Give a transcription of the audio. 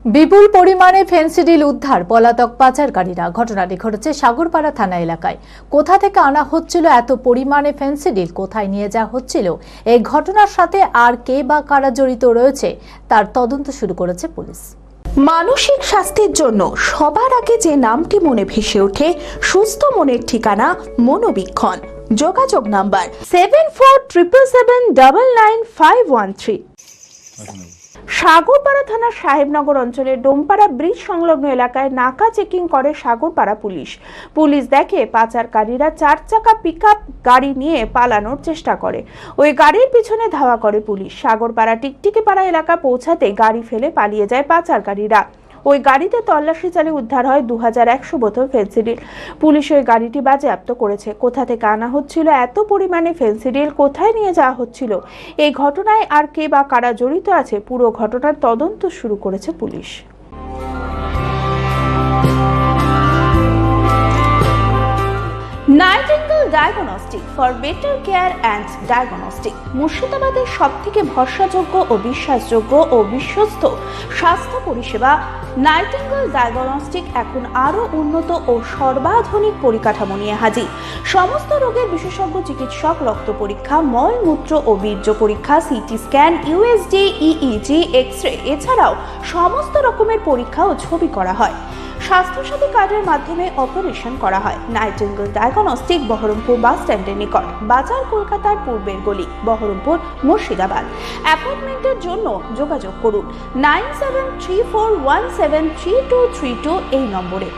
বিপুল পরিমাণে ফেন্সিডিল উদ্ধার, পলাতক পাচারকারীরা। ঘটনাটি ঘটেছে সাগরপাড়া থানা এলাকায়। কোথা থেকে আনা হচ্ছিল এত পরিমাণে ফেন্সিডিল, কোথায় নিয়ে যাওয়া হচ্ছিল, এই ঘটনার সাথে আর কে বা কারা জড়িত রয়েছে তার তদন্ত শুরু করেছে পুলিশ। মানসিক স্বাস্থ্যের জন্য সবার আগে যে নামটি মনে ভেসে ওঠে, সুস্থ মনের ঠিকানা মনোবীক্ষণ। যোগাযোগ নাম্বার 7477799513। সাগরপাড়া থানার সাহেবনগর অঞ্চলের ডোমপাড়া ব্রিজ সংলগ্ন এলাকায় নাকা চেকিং করে সাগরপাড়া পুলিশ দেখে পাচারকারীরা 4 চাকা পিকআপ গাড়ি নিয়ে পালানোর চেষ্টা করে। ওই গাড়ির পিছনে ধাওয়া করে পুলিশ। সাগরপাড়া টিকটিকিপাড়া এলাকা পৌঁছাতে গাড়ি ফেলে পালিয়ে যায় পাচারকারীরা। ওই গাড়িতে তল্লাশি চালিয়ে উদ্ধার হয় 2100 বোতল ফেন্সিডিল। পুলিশ ওই গাড়িটি বাজেয়াপ্ত করেছে। কোথা থেকে আনা হচ্ছিল এত পরিমাণে ফেন্সিডিল, কোথায় নিয়ে যাওয়া হচ্ছিল, এই ঘটনায় আর কে বা কারা জড়িত আছে, পুরো ঘটনার তদন্ত শুরু করেছে police. Nightingale diagnostic for better care and diagnostic মুর্শিদাবাদের সবথেকে ভরসাযোগ্য ও বিশ্বাসযোগ্য ও বিশ্বস্ত স্বাস্থ্য পরিষেবা নাইটিঙ্গেল ডায়াগনস্টিক এখন আরও উন্নত ও সর্বাধুনিক পরিকাঠামো নিয়ে হাজির। সমস্ত রোগের বিশেষজ্ঞ চিকিৎসক, রক্ত পরীক্ষা, মলমূত্র ও বীর্য পরীক্ষা, CT scan, USG, EEG, x-ray, এছাড়াও সমস্ত রকমের পরীক্ষা ও ছবি করা হয়। স্বাস্থ্যসাথী কার্ডের মাধ্যমে অপারেশন করা হয়। নাইটিঙ্গেল ডায়াগনস্টিক বহরমপুর বাস স্ট্যান্ডের নিকট, বাজার, কলকাতার পূর্বের গলি, বহরমপুর, মুর্শিদাবাদ। অ্যাপয়েন্টমেন্টের জন্য যোগাযোগ করুন 9734173232 এই নম্বরে।